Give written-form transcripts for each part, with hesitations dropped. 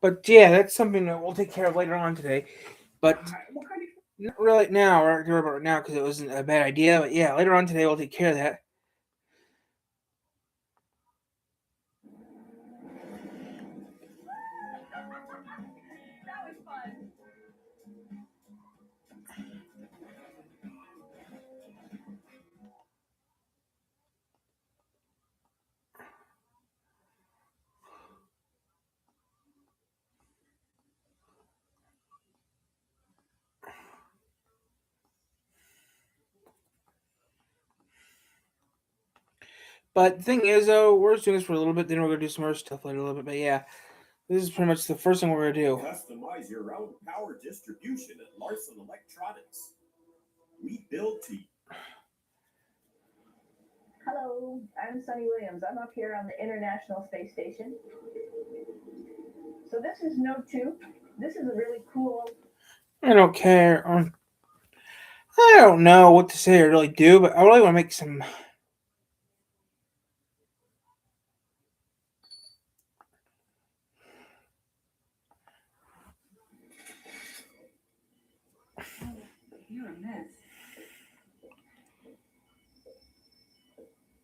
But yeah, that's something that we'll take care of later on today. But not really now, or worry about it now because it wasn't a bad idea. But yeah, later on today we'll take care of that. But the thing is, though, we're just doing this for a little bit. Then we're gonna do some other stuff later a little bit. But yeah, this is pretty much the first thing we're gonna do. Customize your own power distribution at Larson Electronics. We build to. Hello, I'm Sunny Williams. I'm up here on the International Space Station. So this is Node 2. This is a really cool. I don't care. I don't know what to say or really do, but I really want to make some. You're a mess.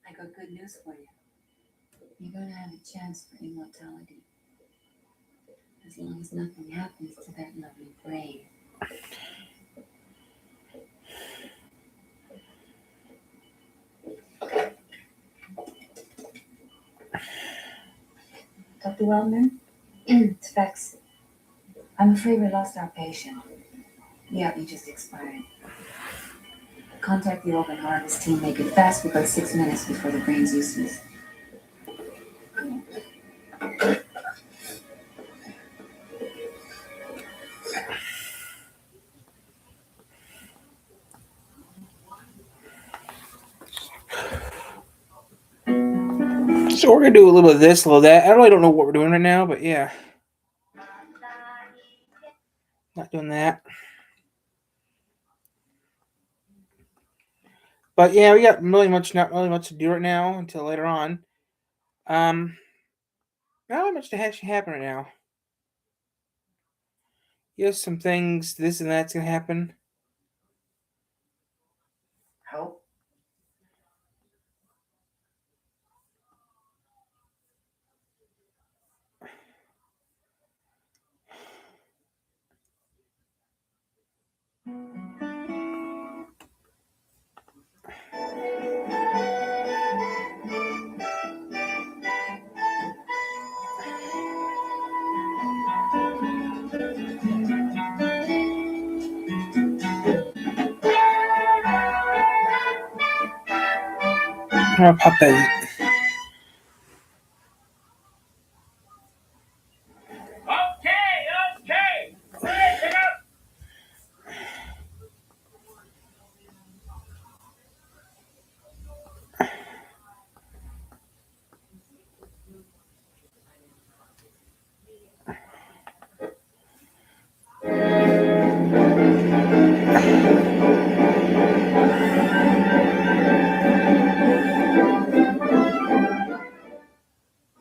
I got good news for you. You're gonna have a chance for immortality. As long as nothing happens to that lovely brain. Dr. Wellman? It's Vex. I'm afraid we lost our patient. Yeah, he just expired. Contact the organ harvest team. Make it fast. We've got 6 minutes before the brain's useless. So we're gonna do a little bit of this, a little of that. I really don't know what we're doing right now, but yeah, not doing that. But yeah, we got not really much to do right now until later on. Not really much to actually happen right now. Yes, some things, this and that's gonna happen. Help? I'm gonna pop that. Okay, listen up.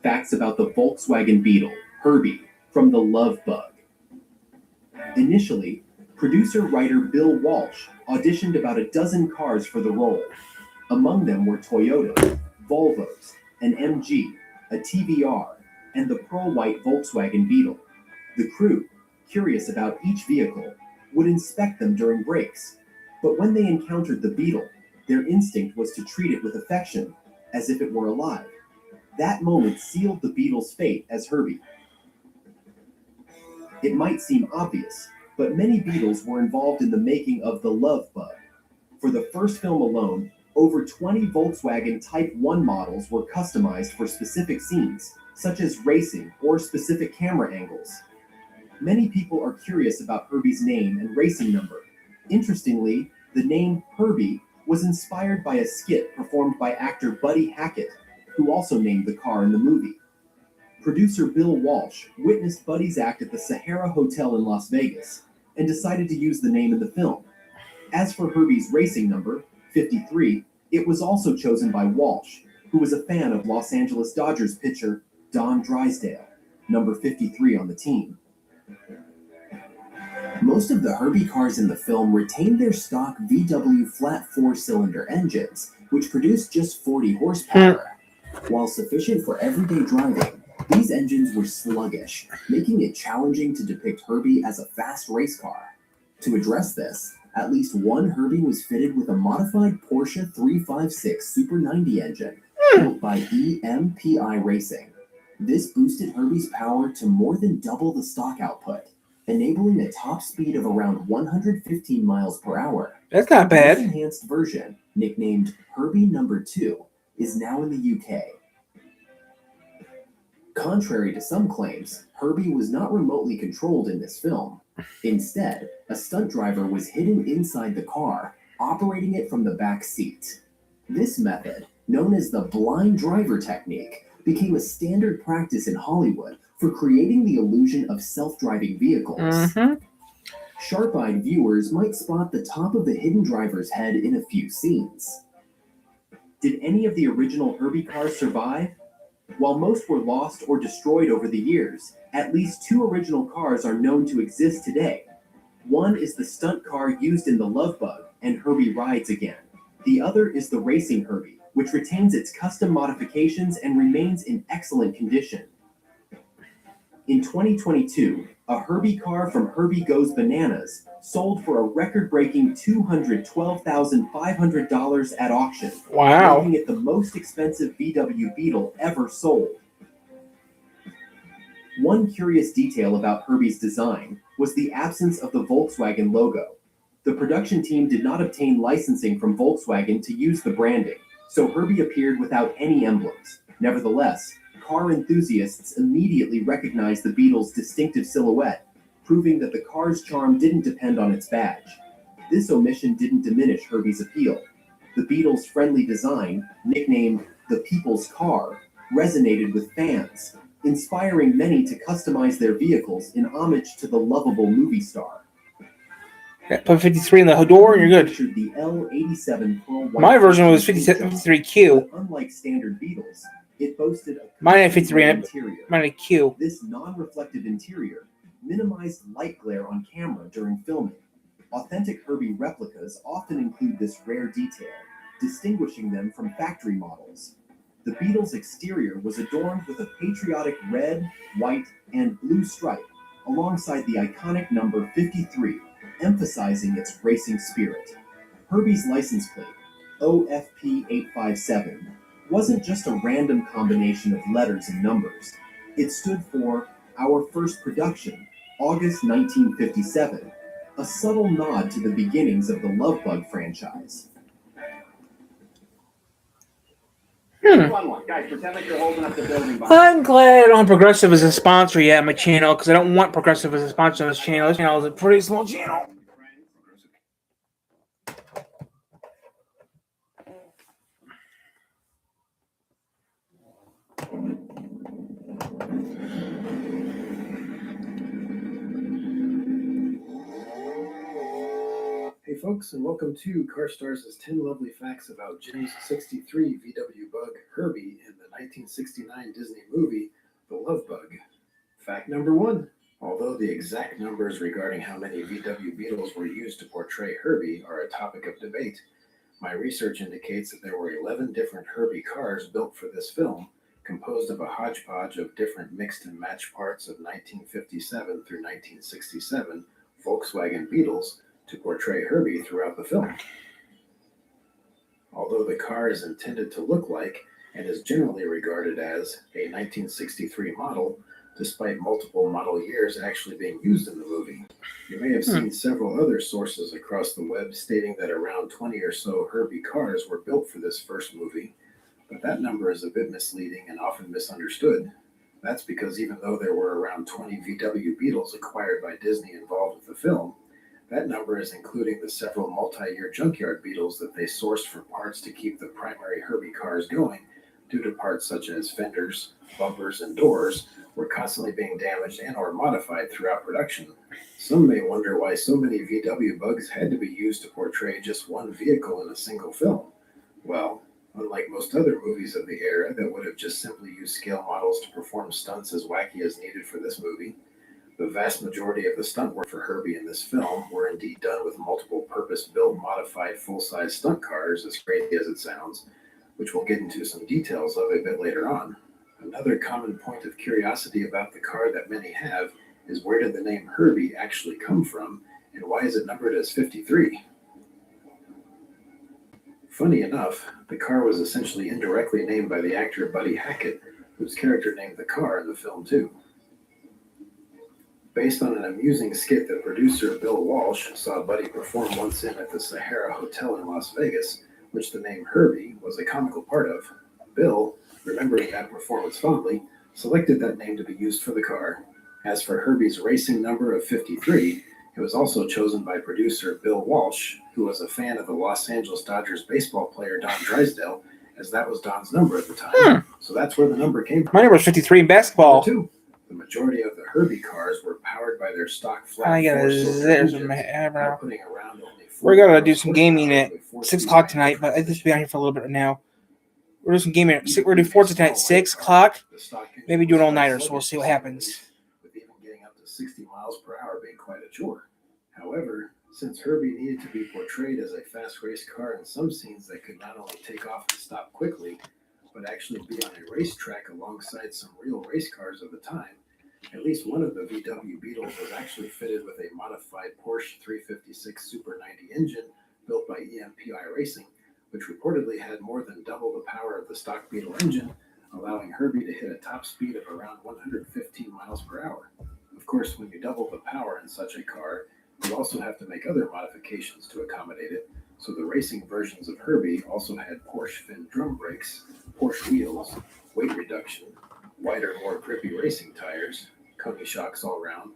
Facts about the Volkswagen Beetle, Herbie, from The Love Bug. Initially, producer-writer Bill Walsh auditioned about a dozen cars for the role. Among them were Toyotas, Volvos, an MG, a TVR, and the pearl-white Volkswagen Beetle. The crew, curious about each vehicle, would inspect them during breaks. But when they encountered the Beetle, their instinct was to treat it with affection, as if it were alive. That moment sealed the Beetle's fate as Herbie. It might seem obvious, but many Beetles were involved in the making of The Love Bug. For the first film alone, over 20 Volkswagen Type 1 models were customized for specific scenes, such as racing or specific camera angles. Many people are curious about Herbie's name and racing number. Interestingly, the name Herbie was inspired by a skit performed by actor Buddy Hackett, who also named the car in the movie. Producer Bill Walsh witnessed Buddy's act at the Sahara Hotel in Las Vegas and decided to use the name in the film. As for Herbie's racing number, 53, it was also chosen by Walsh, who was a fan of Los Angeles Dodgers pitcher Don Drysdale. number 53 on the team. Most of the Herbie cars in the film retained their stock VW flat 4-cylinder engines, which produced just 40 horsepower. While sufficient for everyday driving, these engines were sluggish, making it challenging to depict Herbie as a fast race car. To address this, at least one Herbie was fitted with a modified Porsche 356 Super 90 engine built by EMPI Racing. This boosted Herbie's power to more than double the stock output, enabling a top speed of around 115 miles per hour. That's not This bad. enhanced version, nicknamed Herbie Number 2, is now in the UK. Contrary to some claims, Herbie was not remotely controlled in this film. Instead, a stunt driver was hidden inside the car, operating it from the back seat. This method, known as the blind driver technique, became a standard practice in Hollywood for creating the illusion of self-driving vehicles. Mm-hmm. Sharp-eyed viewers might spot the top of the hidden driver's head in a few scenes. Did any of the original Herbie cars survive? While most were lost or destroyed over the years, at least 2 original cars are known to exist today. One is the stunt car used in The Love Bug and Herbie Rides Again. The other is the Racing Herbie, which retains its custom modifications and remains in excellent condition. In 2022, a Herbie car from Herbie Goes Bananas sold for a record-breaking $212,500 at auction, Wow. making it the most expensive VW Beetle ever sold. One curious detail about Herbie's design was the absence of the Volkswagen logo. The production team did not obtain licensing from Volkswagen to use the branding, so Herbie appeared without any emblems. Nevertheless, car enthusiasts immediately recognized the Beetle's distinctive silhouette, proving that the car's charm didn't depend on its badge. This omission didn't diminish Herbie's appeal. The Beetle's friendly design, nicknamed the People's Car, resonated with fans, inspiring many to customize their vehicles in homage to the lovable movie star. Yeah, put 53 in the door and you're good. Featured the L87 Pearl White My version was engine, 53Q. but unlike standard Beetles, it boasted a Mine had 53 interior. Mine had Q. This non-reflective interior minimized light glare on camera during filming. Authentic Herbie replicas often include this rare detail, distinguishing them from factory models. The Beetle's exterior was adorned with a patriotic red, white, and blue stripe, alongside the iconic number 53, emphasizing its racing spirit. Herbie's license plate, OFP857, wasn't just a random combination of letters and numbers. It stood for Our First Production, August 1957, a subtle nod to the beginnings of the Love Bug franchise. Guys, pretend like you're holding up the building box. I'm glad I don't have Progressive as a sponsor yet on my channel because I don't want Progressive as a sponsor on this channel. This channel is a pretty small channel. Hey folks, and welcome to CarStars' 10 lovely facts about Jim's 63 VW Bug Herbie in the 1969 Disney movie, The Love Bug. Fact number 1. Although the exact numbers regarding how many VW Beetles were used to portray Herbie are a topic of debate, my research indicates that there were 11 different Herbie cars built for this film, composed of a hodgepodge of different mixed and matched parts of 1957 through 1967 Volkswagen Beetles, to portray Herbie throughout the film. Although the car is intended to look like and is generally regarded as a 1963 model, despite multiple model years actually being used in the movie. You may have seen several other sources across the web stating that around 20 or so Herbie cars were built for this first movie, but that number is a bit misleading and often misunderstood. That's because even though there were around 20 VW Beetles acquired by Disney involved with the film, that number is including the several multi-year junkyard Beetles that they sourced for parts to keep the primary Herbie cars going, due to parts such as fenders, bumpers, and doors were constantly being damaged and or modified throughout production. Some may wonder why so many VW Bugs had to be used to portray just one vehicle in a single film. Well, Unlike most other movies of the era that would have just simply used scale models to perform stunts as wacky as needed for this movie, the vast majority of the stunt work for Herbie in this film were indeed done with multiple purpose-built modified full-size stunt cars, as crazy as it sounds, which we'll get into some details of a bit later on. Another common point of curiosity about the car that many have is where did the name Herbie actually come from, and why is it numbered as 53? Funny enough, the car was essentially indirectly named by the actor Buddy Hackett, whose character named the car in the film too. Based on an amusing skit that producer Bill Walsh saw Buddy perform once at the Sahara Hotel in Las Vegas, which the name Herbie was a comical part of, Bill, remembering that performance fondly, selected that name to be used for the car. As for Herbie's racing number of 53, it was also chosen by producer Bill Walsh, who was a fan of the Los Angeles Dodgers baseball player Don Drysdale, as that was Don's number at the time. So that's where the number came from. My number was 53 in basketball. Number 2. The majority of the Herbie cars were powered by their stock flat I got four-cylinder zitters in engines, my eyebrow. outputting around only We're gonna 40 do some gaming at horsepower with 6 4-speed o'clock tonight, but I just be on here for a little bit right now. We're doing some gaming. We're gonna do Forza tonight at 6 o'clock. The stock engine Maybe do an was all-nighter, quite so we'll see what sluggish, happens. with even getting up to 60 miles per hour being quite a chore. However, since Herbie needed to be portrayed as a fast race car in some scenes that could not only take off and stop quickly, but actually be on a racetrack alongside some real race cars of the time, at least one of the VW Beetles was actually fitted with a modified Porsche 356 Super 90 engine built by EMPI Racing, which reportedly had more than double the power of the stock Beetle engine, allowing Herbie to hit a top speed of around 115 miles per hour. Of course, when you double the power in such a car, you also have to make other modifications to accommodate it, so the racing versions of Herbie also had Porsche fin drum brakes, Porsche wheels, weight reduction, wider, more grippy racing tires, Koni shocks all round,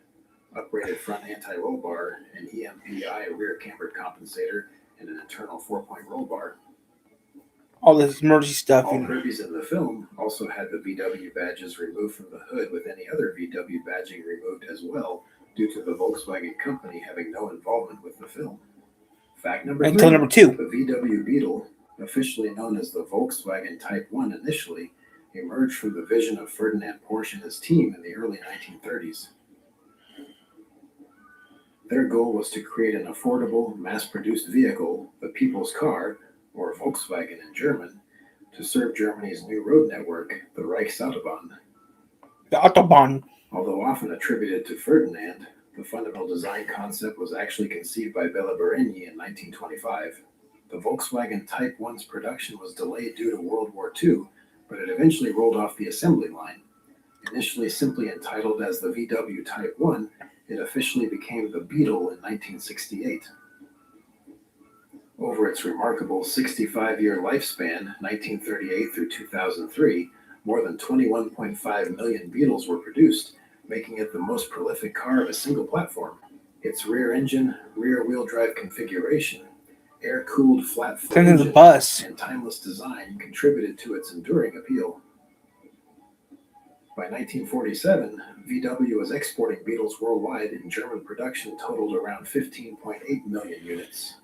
uprated front anti-roll bar, an EMPI rear cambered compensator, and an internal 4-point roll bar. All this emergency stuff. All Herbies in the film also had the VW badges removed from the hood, with any other VW badging removed as well, due to the Volkswagen company having no involvement with the film. Fact number 3. Until number 2. The VW Beetle, officially known as the Volkswagen Type 1 initially, emerged from the vision of Ferdinand Porsche and his team in the early 1930s. Their goal was to create an affordable, mass-produced vehicle, the people's car, or Volkswagen in German, to serve Germany's new road network, the Reichsautobahn. The Autobahn. Although often attributed to Ferdinand, the fundamental design concept was actually conceived by Bela Baregni in 1925. The Volkswagen Type 1's production was delayed due to World War II, but it eventually rolled off the assembly line. Initially simply entitled as the VW Type 1, it officially became the Beetle in 1968. Over its remarkable 65-year lifespan, 1938 through 2003, more than 21.5 million Beetles were produced, making it the most prolific car of a single platform. Its rear engine, rear-wheel drive configuration, air-cooled flat-foot Turn into the engine, bus. and timeless design contributed to its enduring appeal. By 1947, VW was exporting Beetles worldwide, and German production totaled around 15.8 million units.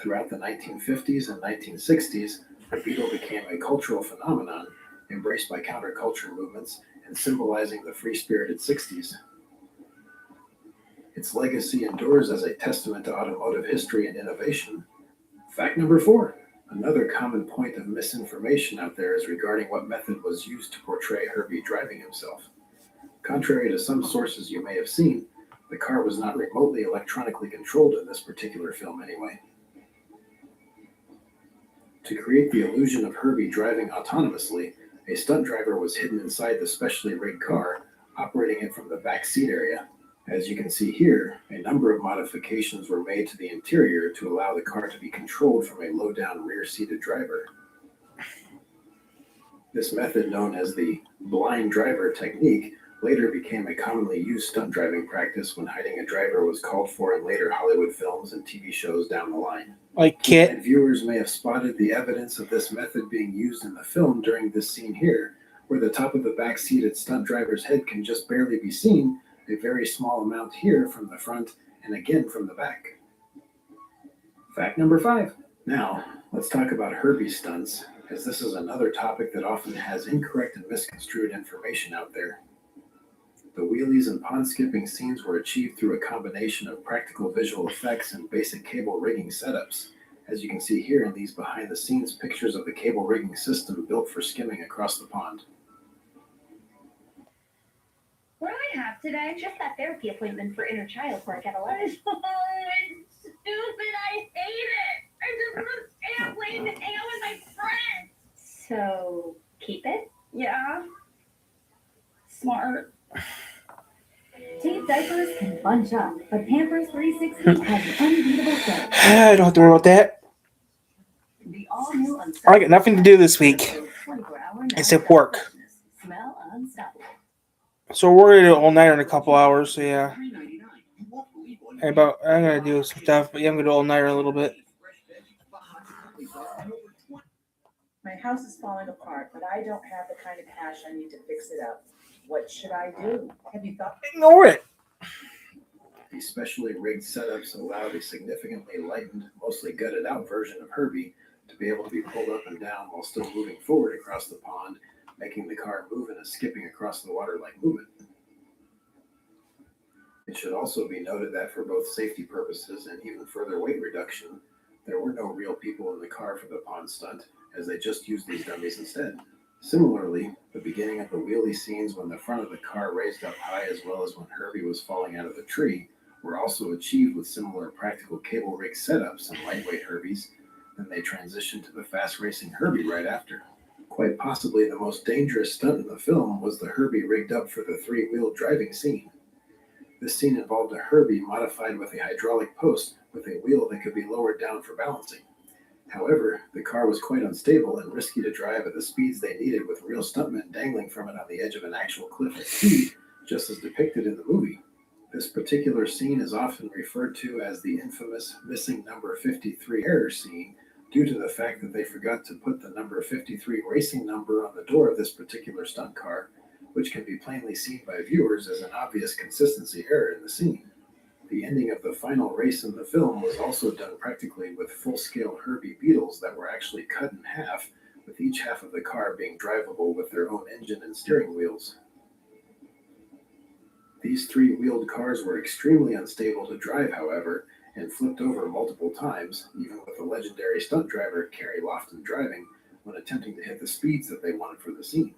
Throughout the 1950s and 1960s, the Beetle became a cultural phenomenon, embraced by counterculture movements and symbolizing the free-spirited 60s. Its legacy endures as a testament to automotive history and innovation. Fact number 4. Another common point of misinformation out there is regarding what method was used to portray Herbie driving himself. Contrary to some sources you may have seen, the car was not remotely electronically controlled in this particular film anyway. To create the illusion of Herbie driving autonomously, a stunt driver was hidden inside the specially rigged car, operating it from the back seat area. As you can see here, a number of modifications were made to the interior to allow the car to be controlled from a low-down rear-seated driver. This method, known as the blind driver technique, later became a commonly used stunt driving practice when hiding a driver was called for in later Hollywood films and TV shows down the line. Like Kit. And viewers may have spotted the evidence of this method being used in the film during this scene here, where the top of the back-seated stunt driver's head can just barely be seen, a very small amount here from the front and again from the back. Fact number 5. Now, Let's talk about Herbie stunts, as this is another topic that often has incorrect and misconstrued information out there. The wheelies and pond skipping scenes were achieved through a combination of practical visual effects and basic cable rigging setups. As you can see here in these behind the scenes pictures of the cable rigging system built for skimming across the pond. What do I have today? Just that therapy appointment for inner child work at 11. It's stupid. I hate it. I just want to stay up late and hang out with my friends. So, keep it? Yeah. Smart. Teen diapers can bunch up, but Pampers 360 has an unbeatable set. I don't have to worry about that. The all-new I got nothing to do this week except work. Smell unstoppable. So we're gonna do all nighter in a couple hours. So yeah, I'm gonna do some stuff, but yeah, I'm gonna do all nighter in a little bit. My house is falling apart, but I don't have the kind of cash I need to fix it up. What should I do? Have you thought? Ignore it. These specially rigged setups allowed a significantly lightened, mostly gutted out version of Herbie to be able to be pulled up and down while still moving forward across the pond, making the car move in a skipping across the water-like movement. It should also be noted that for both safety purposes and even further weight reduction, there were no real people in the car for the pond stunt, as they just used these dummies instead. Similarly, the beginning of the wheelie scenes when the front of the car raised up high as well as when Herbie was falling out of the tree were also achieved with similar practical cable rig setups and lightweight Herbies. Then they transitioned to the fast racing Herbie right after. Quite possibly the most dangerous stunt in the film was the Herbie rigged up for the three-wheel driving scene. This scene involved a Herbie modified with a hydraulic post with a wheel that could be lowered down for balancing. However, the car was quite unstable and risky to drive at the speeds they needed, with real stuntmen dangling from it on the edge of an actual cliff at speed, just as depicted in the movie. This particular scene is often referred to as the infamous missing number 53 error scene, due to the fact that they forgot to put the number 53 racing number on the door of this particular stunt car, which can be plainly seen by viewers as an obvious consistency error in the scene. The ending of the final race in the film was also done practically with full-scale Herbie Beetles that were actually cut in half, with each half of the car being drivable with their own engine and steering wheels. These three-wheeled cars were extremely unstable to drive, however, and flipped over multiple times, even with the legendary stunt driver Kerry Lofton driving when attempting to hit the speeds that they wanted for the scene.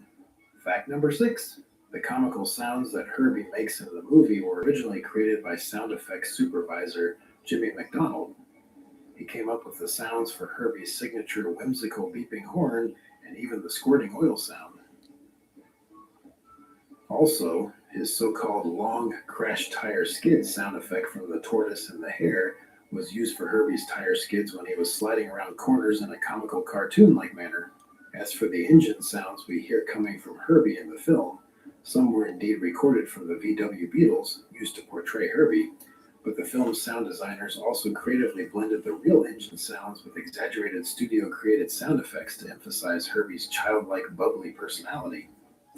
Fact number 6. The comical sounds that Herbie makes in the movie were originally created by sound effects supervisor Jimmy McDonald. He came up with the sounds for Herbie's signature whimsical beeping horn and even the squirting oil sound. Also, his so-called long crash tire skid sound effect from the tortoise and the hare was used for Herbie's tire skids when he was sliding around corners in a comical cartoon-like manner. As for the engine sounds we hear coming from Herbie in the film, some were indeed recorded from the VW Beetles, used to portray Herbie, but the film's sound designers also creatively blended the real engine sounds with exaggerated studio-created sound effects to emphasize Herbie's childlike, bubbly personality.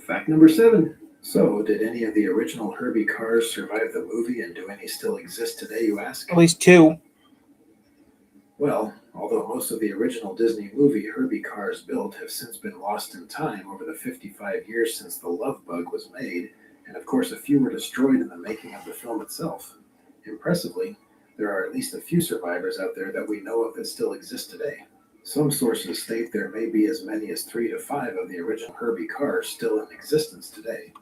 Fact number 7. So, did any of the original Herbie cars survive the movie, and do any still exist today, you ask? At least 2. Well, although most of the original Disney movie Herbie cars built have since been lost in time over the 55 years since The Love Bug was made, and of course a few were destroyed in the making of the film itself. Impressively, there are at least a few survivors out there that we know of that still exist today. Some sources state there may be as many as 3 to 5 of the original Herbie cars still in existence today.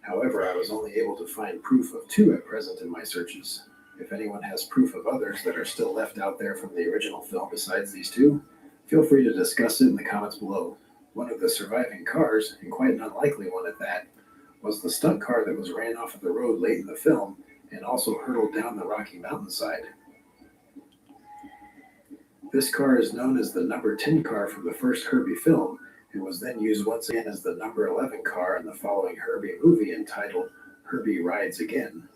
However, I was only able to find proof of 2 at present in my searches. If anyone has proof of others that are still left out there from the original film besides these 2, feel free to discuss it in the comments below. One of the surviving cars, and quite an unlikely one at that, was the stunt car that was ran off of the road late in the film and also hurtled down the rocky mountainside. This car is known as the number 10 car from the first Herbie film, and was then used once again as the number 11 car in the following Herbie movie entitled Herbie Rides Again.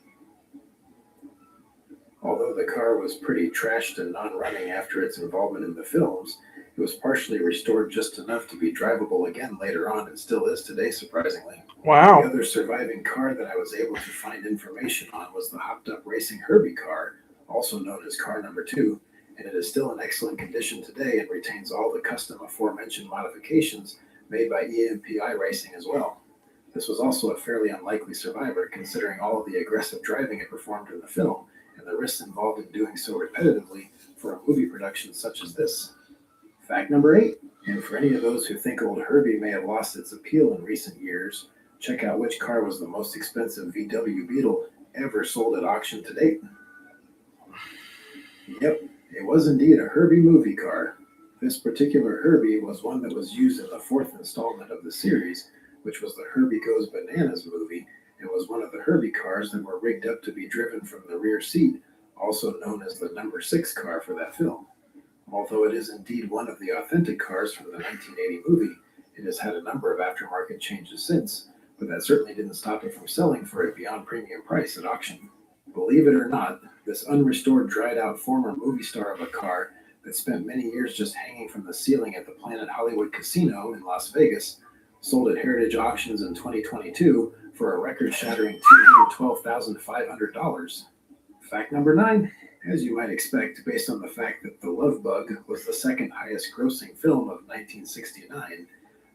Although the car was pretty trashed and non-running after its involvement in the films, it was partially restored just enough to be drivable again later on, and still is today, surprisingly. Wow. The other surviving car that I was able to find information on was the hopped-up racing Herbie car, also known as car number 2, and it is still in excellent condition today and retains all the custom aforementioned modifications made by EMPI Racing as well. This was also a fairly unlikely survivor, considering all of the aggressive driving it performed in the film and the risks involved in doing so repetitively for a movie production such as this. Fact number 8, and for any of those who think old Herbie may have lost its appeal in recent years, check out which car was the most expensive VW Beetle ever sold at auction to date. Yep, it was indeed a Herbie movie car. This particular Herbie was one that was used in the 4th installment of the series, which was the Herbie Goes Bananas movie, and was one of the Herbie cars that were rigged up to be driven from the rear seat, also known as the number 6 car for that film. Although it is indeed one of the authentic cars from the 1980 movie, it has had a number of aftermarket changes since, but that certainly didn't stop it from selling for a beyond premium price at auction. Believe it or not, this unrestored, dried-out former movie star of a car that spent many years just hanging from the ceiling at the Planet Hollywood Casino in Las Vegas sold at Heritage Auctions in 2022 for a record-shattering $212,500. Fact number 9, as you might expect, based on the fact that The Love Bug was the second highest grossing film of 1969,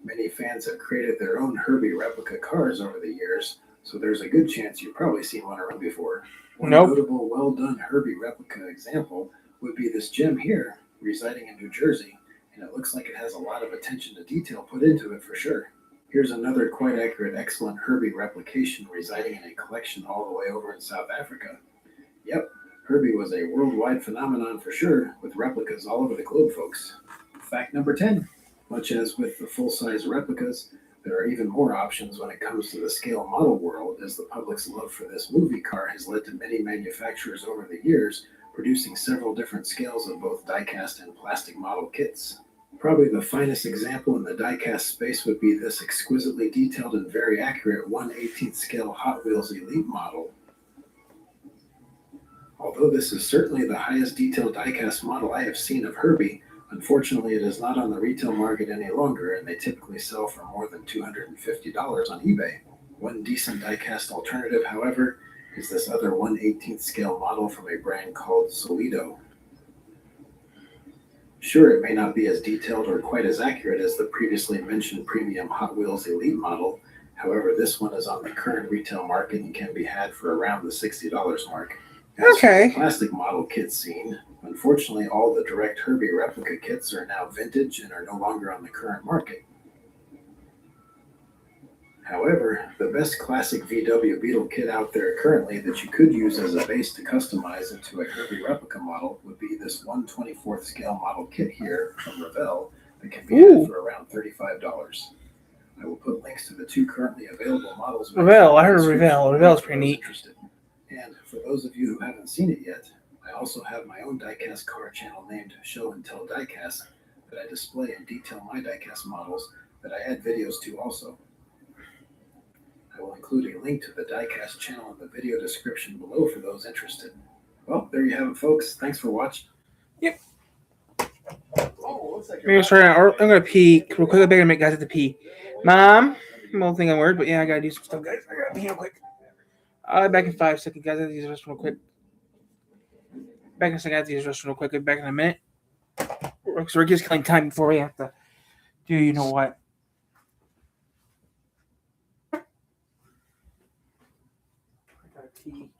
many fans have created their own Herbie replica cars over the years, so there's a good chance you've probably seen one around before. One notable, well-done Herbie replica example would be this gem here, residing in New Jersey, and it looks like it has a lot of attention to detail put into it for sure. Here's another quite accurate, excellent Herbie replication residing in a collection all the way over in South Africa. Yep, Herbie was a worldwide phenomenon for sure, with replicas all over the globe, folks. Fact number 10, much as with the full-size replicas, there are even more options when it comes to the scale model world, as the public's love for this movie car has led to many manufacturers over the years producing several different scales of both die-cast and plastic model kits. Probably the finest example in the die-cast space would be this exquisitely detailed and very accurate 1/18th scale Hot Wheels Elite model. Although this is certainly the highest detailed die-cast model I have seen of Herbie, unfortunately it is not on the retail market any longer, and they typically sell for more than $250 on eBay. One decent die-cast alternative, however, is this other 1/18th scale model from a brand called Solido. Sure, it may not be as detailed or quite as accurate as the previously mentioned premium Hot Wheels Elite model. However, this one is on the current retail market and can be had for around the $60 mark. As for the plastic model kit scene, unfortunately all the direct Herbie replica kits are now vintage and are no longer on the current market. However, the best classic VW Beetle kit out there currently that you could use as a base to customize into a Herbie replica model would be this 1/24th scale model kit here from Revell that can be had for around $35. I will put links to the 2 currently available models. Revell, I heard of Revell. Revell's pretty neat. And for those of you who haven't seen it yet, I also have my own diecast car channel named Show and Tell Diecast that I display and detail my diecast models that I add videos to also. I will include a link to the diecast channel in the video description below for those interested. Well, there you have it, folks. Thanks for watching. Yep. Oh, looks like Maybe I'm gonna pee real quick. I better make guys have to pee. Mom, I won't think I'm weird, but yeah, I gotta do some stuff, guys. I gotta pee real quick. I'll be back in 5 seconds, guys. I have to use the restroom real quick. Back in a second. I have to use the restroom real quick. I'll be back in a minute. So we're just killing time before we have to do you know what. I gotta pee.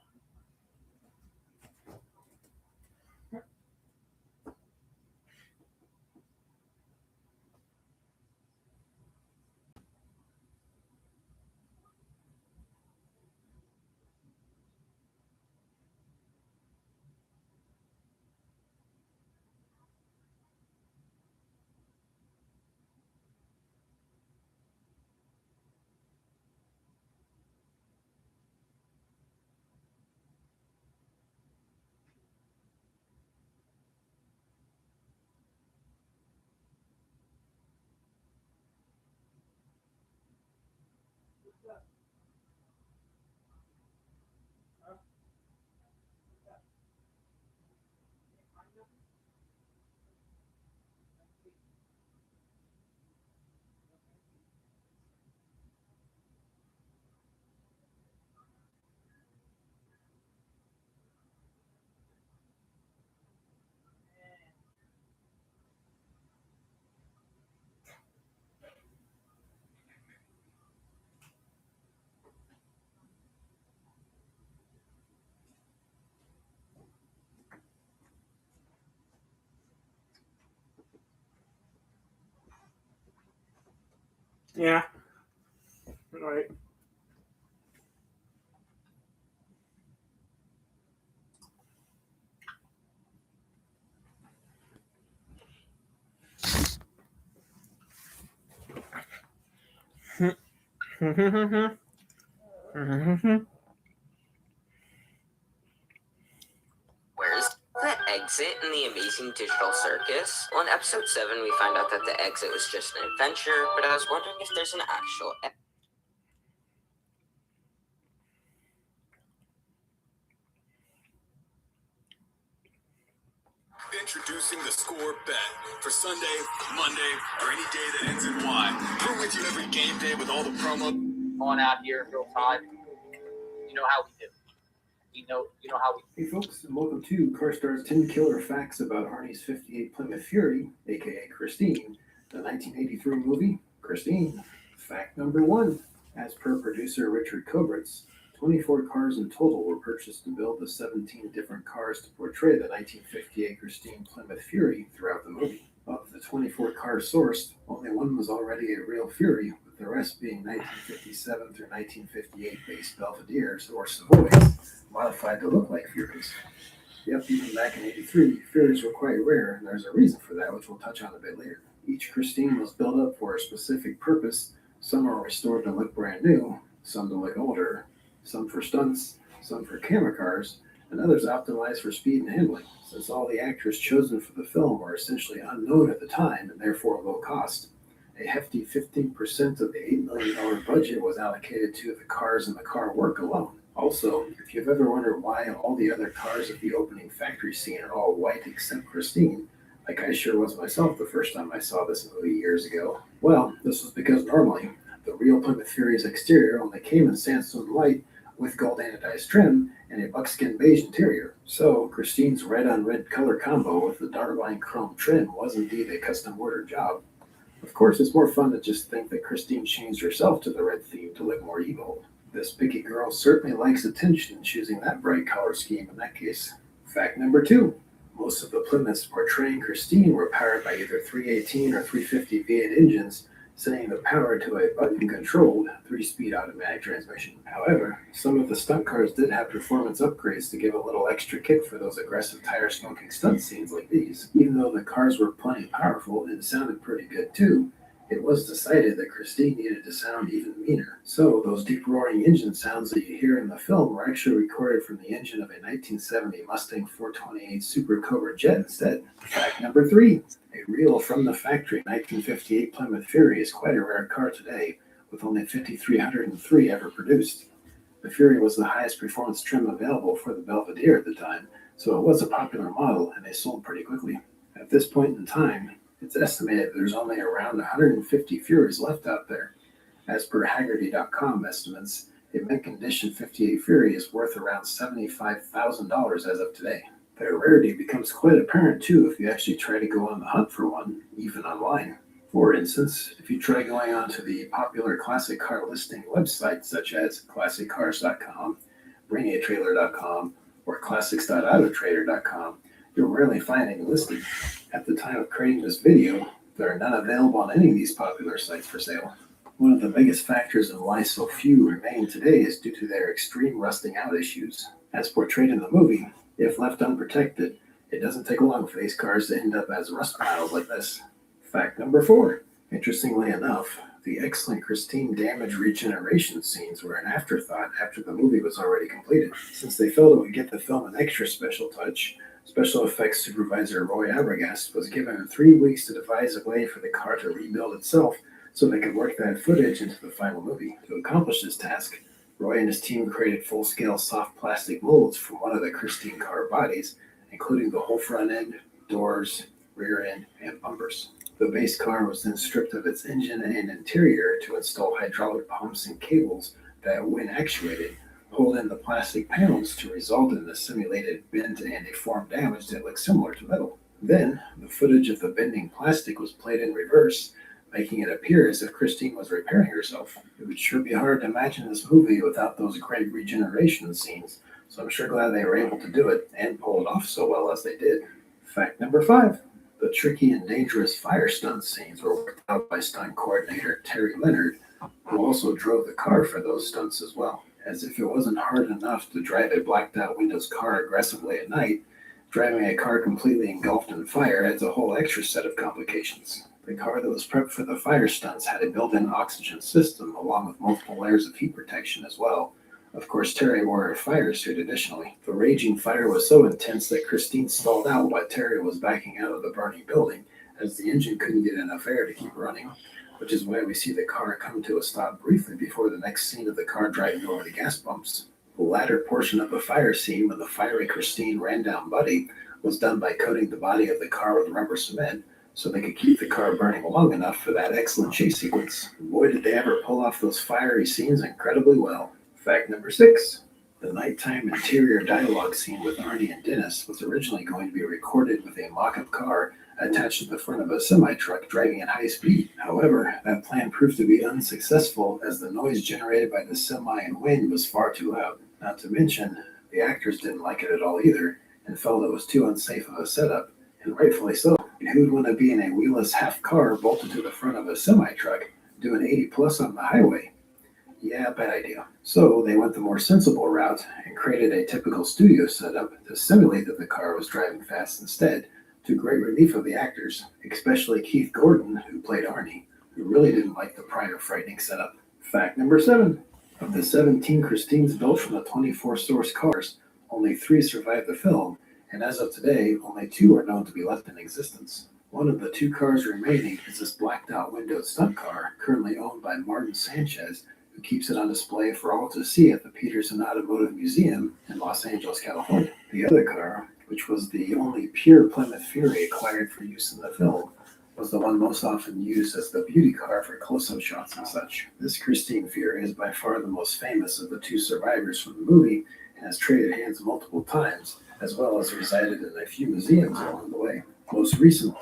Yeah. All right. Where's the exit in the Amazing Digital Circus? Well, in episode 7, we find out that the exit was just an adventure, but I was wondering if there's an actual Introducing the Score Bet for Sunday, Monday, or any day that ends in Y. We're with you every game day with all the promo. On out here in real time. You know how we do. You know how we. Hey folks, and welcome to CarStar's 10 Killer Facts about Arnie's 58 Plymouth Fury, aka Christine, the 1983 movie, Christine. Fact number 1. As per producer Richard Kobritz, 24 cars in total were purchased to build the 17 different cars to portray the 1958 Christine Plymouth Fury throughout the movie. Of the 24 cars sourced, only one was already a real Fury, with the rest being 1957 through 1958 based Belvederes or Savoys, modified to look like Furies. Yep, even back in 83, Furies were quite rare, and there's a reason for that, which we'll touch on a bit later. Each Christine was built up for a specific purpose. Some are restored to look brand new, some to look older, some for stunts, some for camera cars, and others optimized for speed and handling, since all the actors chosen for the film were essentially unknown at the time and therefore low cost. A hefty 15% of the $8 million budget was allocated to the cars and the car work alone. Also, if you've ever wondered why all the other cars of the opening factory scene are all white except Christine, like I sure was myself the first time I saw this movie years ago, well, this was because normally, the real Plymouth Fury's exterior only came in sandstone white with gold anodized trim and a buckskin beige interior. So, Christine's red on red color combo with the dark-line chrome trim was indeed a custom ordered job. Of course, it's more fun to just think that Christine changed herself to the red theme to look more evil. This picky girl certainly likes attention choosing that bright color scheme in that case. Fact number 2. Most of the Plymouths portraying Christine were powered by either 318 or 350 V8 engines, sending the power to a button-controlled 3-speed automatic transmission. However, some of the stunt cars did have performance upgrades to give a little extra kick for those aggressive tire-smoking stunt scenes like these. Even though the cars were plenty powerful and sounded pretty good too, it was decided that Christine needed to sound even meaner. So those deep roaring engine sounds that you hear in the film were actually recorded from the engine of a 1970 Mustang 428 Super Cobra jet instead. Fact number 3. A real from the factory 1958 Plymouth Fury is quite a rare car today, with only 5,303 ever produced. The Fury was the highest performance trim available for the Belvedere at the time, so it was a popular model and they sold pretty quickly. At this point in time, it's estimated there's only around 150 Furies left out there. As per Haggerty.com estimates, a mint condition 58 Fury is worth around $75,000 as of today. Their rarity becomes quite apparent too if you actually try to go on the hunt for one, even online. For instance, if you try going onto the popular classic car listing websites such as ClassicCars.com, BringATrailer.com, or Classics.autotrader.com, you'll rarely find any listed. At the time of creating this video, there are none available on any of these popular sites for sale. One of the biggest factors in why so few remain today is due to their extreme rusting out issues. As portrayed in the movie, if left unprotected, it doesn't take long for these cars to end up as rust piles like this. Fact number 4. Interestingly enough, the excellent Christine damage regeneration scenes were an afterthought after the movie was already completed. Since they felt it would get the film an extra special touch, special effects supervisor Roy Arbogast was given 3 weeks to devise a way for the car to rebuild itself so they could work that footage into the final movie. To accomplish this task, Roy and his team created full-scale soft plastic molds from one of the Christine car bodies, including the whole front end, doors, rear end, and bumpers. The base car was then stripped of its engine and interior to install hydraulic pumps and cables that, when actuated, hold in the plastic panels to result in the simulated bend and deformed damage that looks similar to metal. Then, the footage of the bending plastic was played in reverse, making it appear as if Christine was repairing herself. It would sure be hard to imagine this movie without those great regeneration scenes, so I'm sure glad they were able to do it and pull it off so well as they did. Fact number 5. The the tricky and dangerous fire stunt scenes were worked out by stunt coordinator Terry Leonard, who also drove the car for those stunts as well. As if it wasn't hard enough to drive a blacked out Windows car aggressively at night, driving a car completely engulfed in fire adds a whole extra set of complications. The car that was prepped for the fire stunts had a built-in oxygen system along with multiple layers of heat protection as well. Of course, Terry wore a fire suit additionally. The raging fire was so intense that Christine stalled out while Terry was backing out of the burning building, as the engine couldn't get enough air to keep running, which is why we see the car come to a stop briefly before the next scene of the car driving over the gas pumps. The latter portion of the fire scene, when the fiery Christine ran down Buddy, was done by coating the body of the car with rubber cement so they could keep the car burning long enough for that excellent chase sequence. Boy, did they ever pull off those fiery scenes incredibly well. Fact number 6. The nighttime interior dialogue scene with Arnie and Dennis was originally going to be recorded with a mock-up car attached to the front of a semi-truck driving at high speed. However, that plan proved to be unsuccessful as the noise generated by the semi and wind was far too loud. Not to mention, the actors didn't like it at all either and felt it was too unsafe of a setup, and rightfully so. Who would want to be in a wheelless half car bolted to the front of a semi-truck doing 80 plus on the highway? Yeah, bad idea. So they went the more sensible route and created a typical studio setup to simulate that the car was driving fast instead, to great relief of the actors, especially Keith Gordon, who played Arnie, who really didn't like the prior frightening setup. Fact number 7. Of the 17 Christines built from the 24 source cars, only 3 survived the film, and as of today, only 2 are known to be left in existence. One of the 2 cars remaining is this blacked out windowed stunt car, currently owned by Martin Sanchez, who keeps it on display for all to see at the Peterson Automotive Museum in Los Angeles, California. The other car, which was the only pure Plymouth Fury acquired for use in the film, was the one most often used as the beauty car for close-up shots and such. This Christine Fury is by far the most famous of the 2 survivors from the movie and has traded hands multiple times, as well as resided in a few museums along the way. Most recently,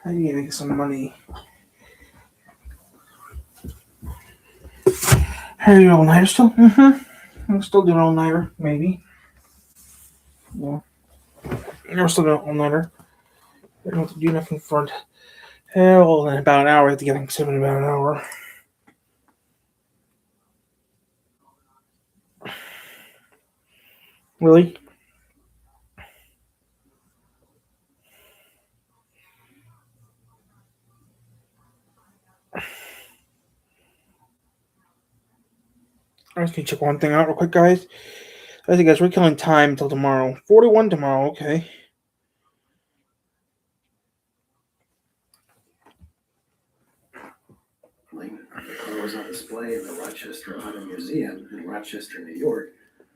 I need to make some money. Are you all-nighter still? I'm still doing all-nighter, maybe. Yeah. I'm still doing all-nighter. I don't have to do nothing for hell in about an hour. I have to get things in about an hour. Really? I just need to check one thing out real quick, guys. I think, guys, we're killing time until tomorrow. 41 tomorrow, okay. the car was on display in the Rochester Auto Museum in Rochester, New York,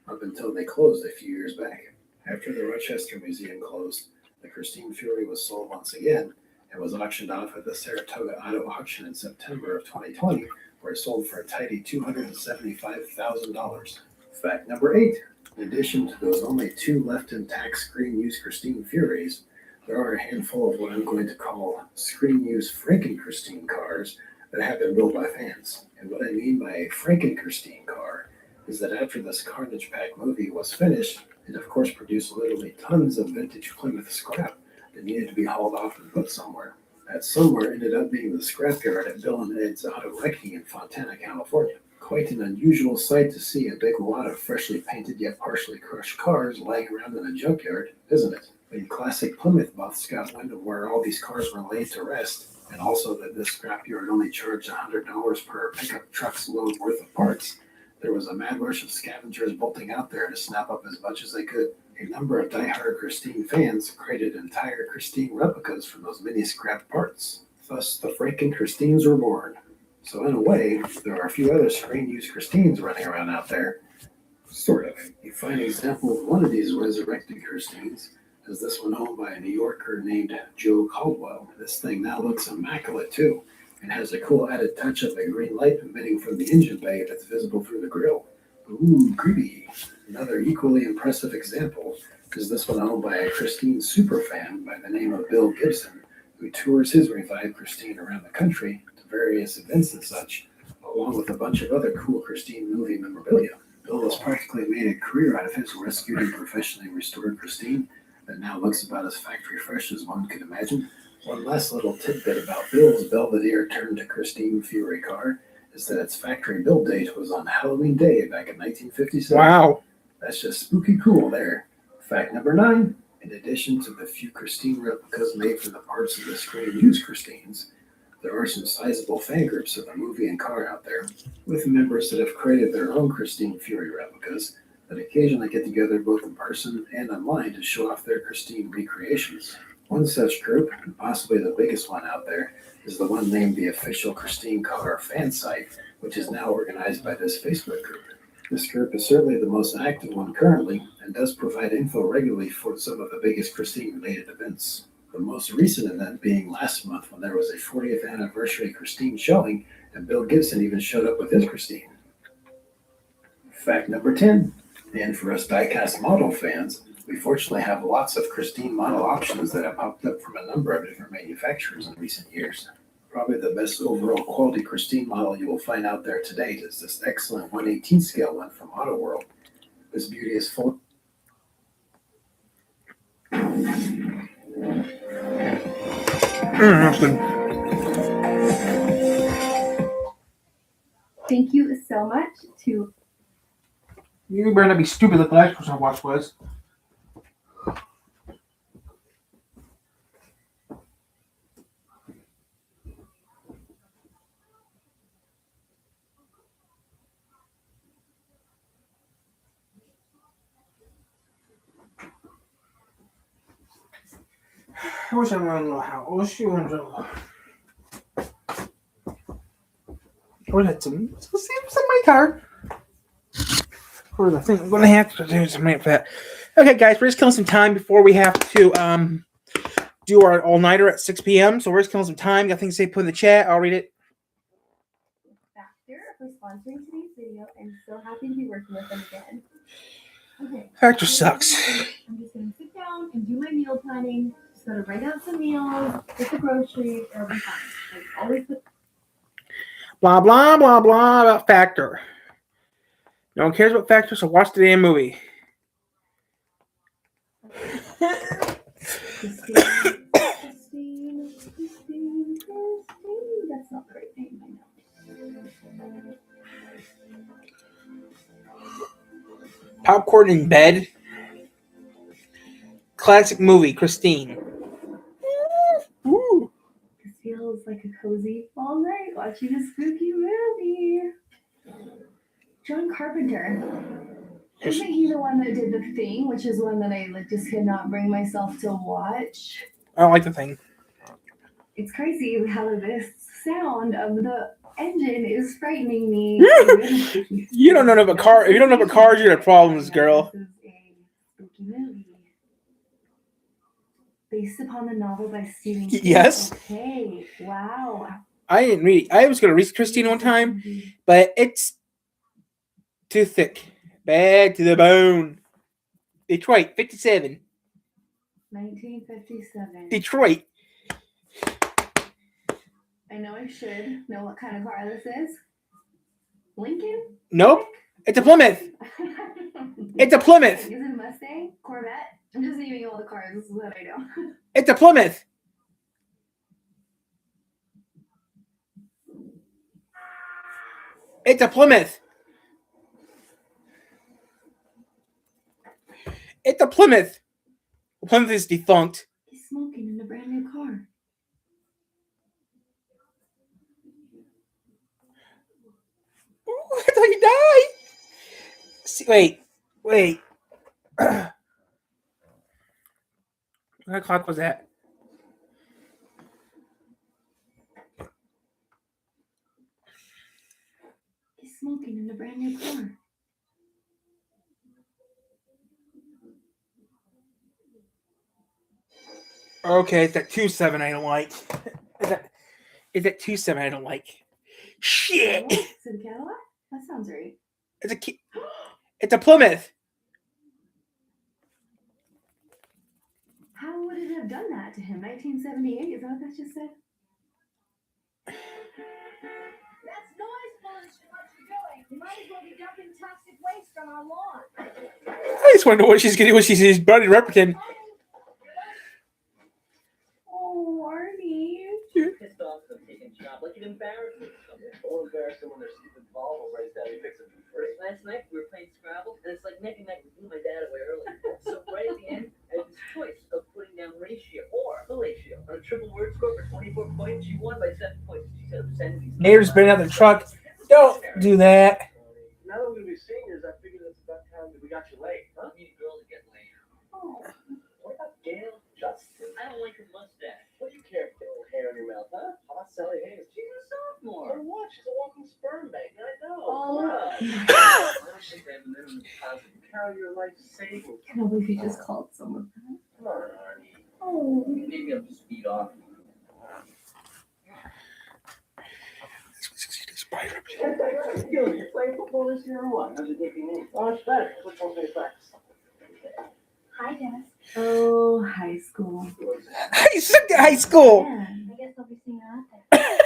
up until they closed a few years back. After the Rochester Museum closed, the Christine Fury was sold once again and was auctioned off at the Saratoga Auto Auction in September of 2020, where it sold for a tidy $275,000. Fact number 8. In addition to those only 2 left intact screen-use Christine Furies, there are a handful of what I'm going to call screen-use Franken-Christine cars that have been built by fans. And what I mean by a Franken-Christine car is that after this Carnage Pack movie was finished, it of course produced literally tons of vintage Plymouth scrap that needed to be hauled off and put somewhere. That somewhere ended up being the scrapyard at Bill and Ed's Auto Wrecking in Fontana, California. Quite an unusual sight to see a big wad of freshly painted yet partially crushed cars lying around in a junkyard, isn't it? When classic Plymouth buffs got wind of where all these cars were laid to rest, and also that this scrapyard only charged $100 per pickup truck's load worth of parts, there was a mad rush of scavengers bolting out there to snap up as much as they could. A number of die-hard Christine fans created entire Christine replicas from those mini scrap parts. Thus, the Franken Christines were born. So in a way, there are a few other screen-used Christines running around out there. Sort of. A fine example of one of these resurrected Christines is this one owned by a New Yorker named Joe Caldwell. This thing now looks immaculate too, and has a cool added touch of a green light emitting from the engine bay that's visible through the grille. Ooh, creepy. Another equally impressive example is this one owned by a Christine superfan by the name of Bill Gibson, who tours his revived Christine around the country to various events and such, along with a bunch of other cool Christine movie memorabilia. Bill has practically made a career out of his rescued and professionally restored Christine that now looks about as factory fresh as one could imagine. One last little tidbit about Bill's Belvedere turned to Christine Fury car is that its factory build date was on Halloween Day back in 1957. Wow. That's just spooky cool there. Fact number 9, in addition to the few Christine replicas made from the parts of the screen-used Christines, there are some sizable fan groups of the movie and car out there, with members that have created their own Christine Fury replicas that occasionally get together both in person and online to show off their Christine recreations. One such group, and possibly the biggest one out there, is the one named the Official Christine Car Fan Site, which is now organized by this Facebook group. This group is certainly the most active one currently, and does provide info regularly for some of the biggest Christine-related events. The most recent event being last month when there was a 40th anniversary Christine showing, and Bill Gibson even showed up with his Christine. Fact number 10, and for us diecast model fans, we fortunately have lots of Christine model options that have popped up from a number of different manufacturers in recent years. Probably the best overall quality Christine model you will find out there to date is this excellent 1/18 scale one from Auto World. This beauty is full. That's good. Thank you so much to. You better not be stupid like the last person I watched was. I wish I wanted a little house. I wish you wanted a little. I would have some my car. For the thing, I'm gonna have to do some minute for that. Okay, guys, we're just killing some time before we have to do our all-nighter at 6 p.m. So we're just killing some time. Got things to say, put in the chat. I'll read it. Factor for sponsoring today's video, and so happy to be working with them again. Okay. Factor sucks. I'm just gonna sit down and do my meal planning. Just gotta write out some meals, get the groceries, it'll be fine. Like always put. Blah blah blah blah about Factor. No one cares about Factor, so watch the damn movie. Christine. That's not the right name, I know. Popcorn in bed. Classic movie, Christine. Ooh. This feels like a cozy fall night watching a spooky movie. John Carpenter. Isn't he the one that did The Thing, which is one that I just could not bring myself to watch? I don't like The Thing. It's crazy how this sound of the engine is frightening me. You don't know about car. If you don't know about cars, you have problems, girl. This is a spooky movie. Based upon the novel by Stephen King. Yes. Okay. Wow. I didn't read it. I was going to read Christine one time, but it's too thick. Bad to the bone. Detroit, 57. 1957. Detroit. I know I should know what kind of car this is. Lincoln? Nope. It's a Plymouth. It's a Plymouth. Is it a Mustang? Corvette? I'm just naming all the cars that I know. It's a Plymouth. It's a Plymouth. It's a Plymouth. Plymouth is defunct. He's smoking in a brand new car. Ooh, I thought he died. See, wait. What clock was that? He's smoking in a brand new car. Okay, it's that 2.7 I don't like. It's that 2.7 I don't like. Shit! Is it a Cadillac? That sounds right. It's a Plymouth. How would it have done that to him? 1978? Is that what that just said? That's noise pollution. What you doing? You might as well be dumping toxic waste on our lawn. I just want to know what she's getting when she sees Buddy Repperton. Oh, Arnie. Pissed off at them taking job. Like it embarrassed me. Or embarrassed them when their stupid ball will raise down. You fix it for free. Last night we were playing Scrabble, and it's like neck and neck. We blew my dad away early. So right at the end, I had this choice of putting down ratio or fellatio on a triple word score for 24 points. She won by 7 points. She said obscenities. Neighbors been out the truck. Don't do that. Now that we're gonna be seniors, I figured it's about time that we got you laid. Huh? You need a girl to get laid. Oh, what about Gail Justin? I don't like her mustache. What do you care for little hair in your mouth, huh? How about Sally Hayes? She's a sophomore. So what? She's a walking sperm bank. I know. Oh. I don't think they have the minimum deposit. Carol, your life savings. I can't believe you just called someone that. Come on, Arnie. Oh. Maybe I'm just beat off. You playing football this year or what? How's it making me? Oh, it's better. Which one's the effects? Hi, Dennis. Oh, high school. I sucked at high school. Yeah. I guess I'll be seeing her out there.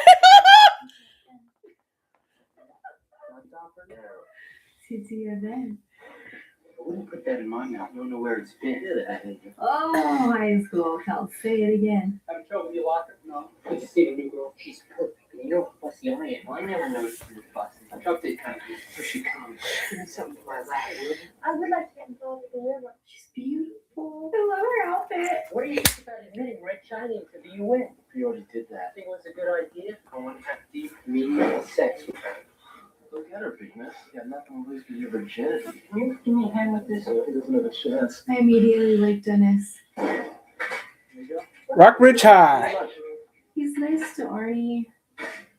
CT event. I wouldn't put that in my mouth. I don't know where it's been. Oh, high school. Cal, say it again. Having trouble with your locker? No. I just see a new girl. She's perfect. And you know how fussy I am. Well, I never noticed you were fussy. I dropped the kind of so she comes. Give me something for my lap, would you? I would like to get involved with the river. She's beautiful. I love her outfit. What do you think about admitting Red Shining to the UN? You already did that. Think it was a good idea? I want to have deep, meaningful sex with her. Look at her, big miss. You got nothing to lose but your virginity. Can you give me a hand with this? He doesn't have a chance. I immediately like Dennis. There you go. Rockbridge High. He's nice to Arnie,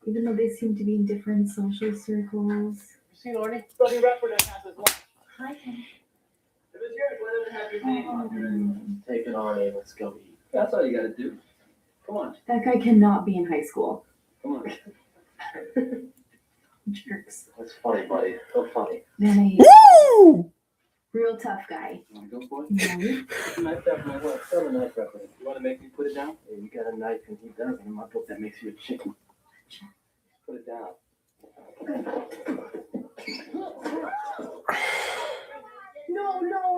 even though they seem to be in different social circles. You seen Arnie? Buddy Repperton has his lunch. Hi, Dennis. If it's yours, let him have your name. Take it, Arnie. Let's go eat. That's all you gotta do. Come on. That guy cannot be in high school. Come on. Jerks. That's funny, buddy. So funny. Then Woo! real tough guy. You wanna go for it? No. Knife up my what? Tell the knife up. You wanna make me put it down? Yeah, you got a knife and he doesn't. In my book, that makes you a chicken. Put it down.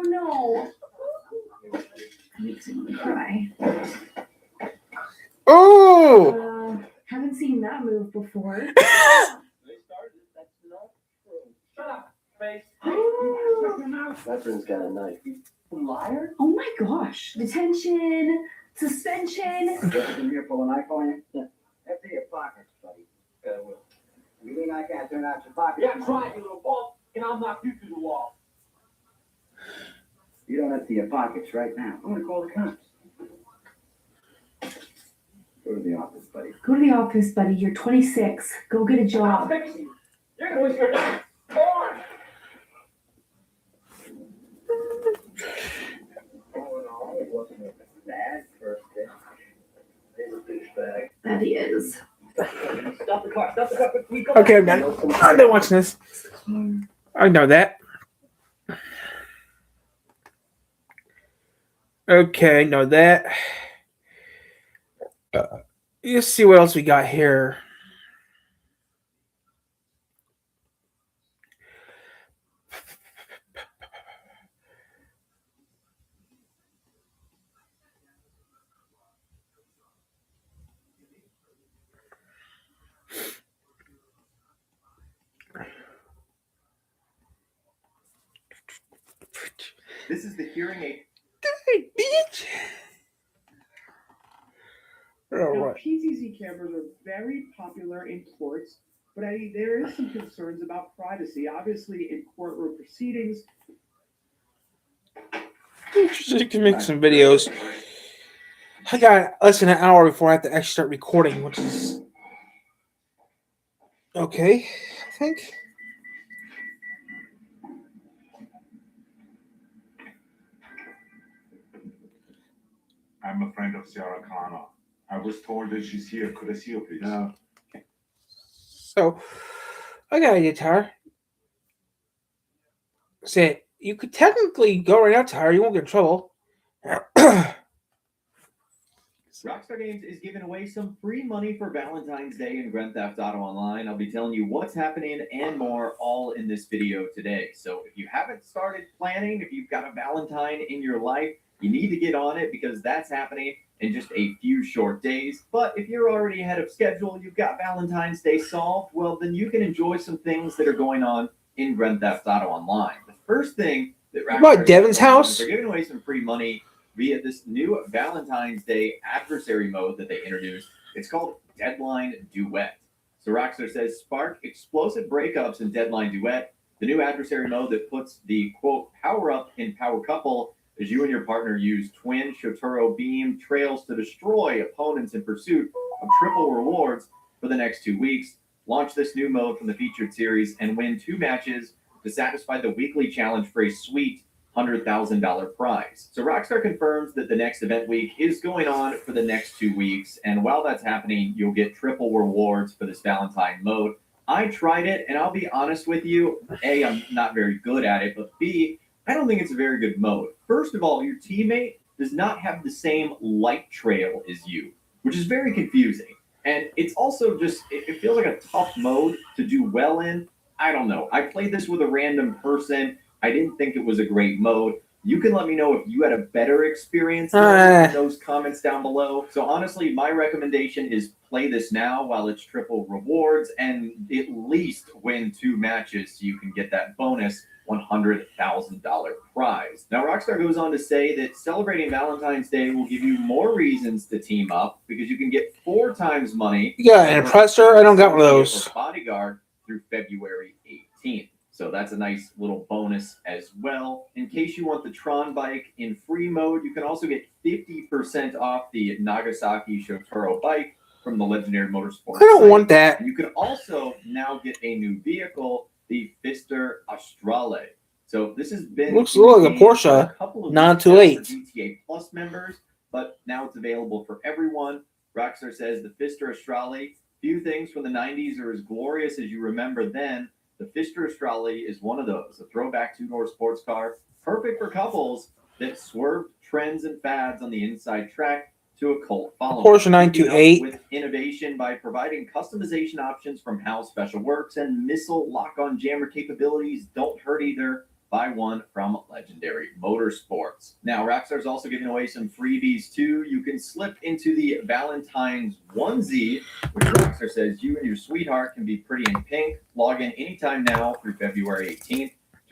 No. Makes him wanna cry. Oh! Haven't seen that move before. They started it. That's enough. Shut up, face. Veteran's got a knife. You liar? Oh my gosh. Detention, suspension. Just in here pull a knife on you? Yeah. Empty your pockets, buddy. I will. You think I can't turn out your pockets? Yeah, try, you little bump, and I'll knock you through the wall. You don't empty your pockets right now. I'm gonna call the cops. Go to the office, buddy. Go to the office, buddy. You're 26. Go get a I'll job. fix you. You're gonna lose your time. Go on. Oh no, it wasn't a bad first day. He's a douchebag. That he is. Stop the car. We go Okay, back. I'm done watching this. I know that. Okay, know that. Let's see what else we got here. This is the hearing aid. Hey, bitch. All Now, right. PTZ cameras are very popular in courts, but there is some concerns about privacy. Obviously, in courtroom proceedings, You can make some videos. I got less than an hour before I have to actually start recording, which is okay, I think. I'm a friend of Sarah Connor. I was told that she's here. Could I see her, please? So, I got a guitar. Say, you could technically go right out to her. You won't get in trouble. Rockstar Games is giving away some free money for Valentine's Day in Grand Theft Auto Online. I'll be telling you what's happening and more all in this video today. So if you haven't started planning, if you've got a Valentine in your life, you need to get on it because that's happening in just a few short days. But if you're already ahead of schedule, you've got Valentine's Day solved, well, then you can enjoy some things that are going on in Grand Theft Auto Online. The first thing that What, Devin's house? They're giving away some free money via this new Valentine's Day adversary mode that they introduced. It's called Deadline Duet. So Rockstar says, spark explosive breakups in Deadline Duet, the new adversary mode that puts the, quote, power-up in Power Couple as you and your partner use twin Shotaro beam trails to destroy opponents in pursuit of triple rewards for the next 2 weeks. Launch this new mode from the featured series and win 2 matches to satisfy the weekly challenge for a sweet $100,000 prize. So Rockstar confirms that the next event week is going on for the next 2 weeks, and while that's happening, you'll get triple rewards for this Valentine mode. I tried it, and I'll be honest with you, A, I'm not very good at it, but B, I don't think it's a very good mode. First of all, your teammate does not have the same light trail as you, which is very confusing. And it's also just, it feels like a tough mode to do well in. I don't know. I played this with a random person. I didn't think it was a great mode. You can let me know if you had a better experience in those comments down below. So honestly, my recommendation is play this now while it's triple rewards and at least win 2 matches so you can get that bonus $100,000 prize. Now, Rockstar goes on to say that celebrating Valentine's Day will give you more reasons to team up because you can get 4 times money. You got an impressor? I don't got one of those. Bodyguard through February 18th. So that's a nice little bonus as well. In case you want the Tron bike in free mode, you can also get 50% off the Nagasaki Shotaro bike from the Legendary Motorsports. I don't want that. And you can also now get a new vehicle, the Pfister Astrale. So this has been Looks a little like a Porsche, 928. GTA Plus members, but now it's available for everyone. Rockstar says the Pfister Astrale, few things from the 90s are as glorious as you remember then. The Pfister Astrale is one of those, a throwback 2-door sports car, perfect for couples that swerve trends and fads on the inside track to a cult following. Porsche 928. With innovation by providing customization options from HAL Special Works and missile lock-on jammer capabilities don't hurt either. Buy one from Legendary Motorsports. Now, Rockstar's also giving away some freebies too. You can slip into the Valentine's onesie, which Rockstar says you and your sweetheart can be pretty in pink. Log in anytime now through February 18th.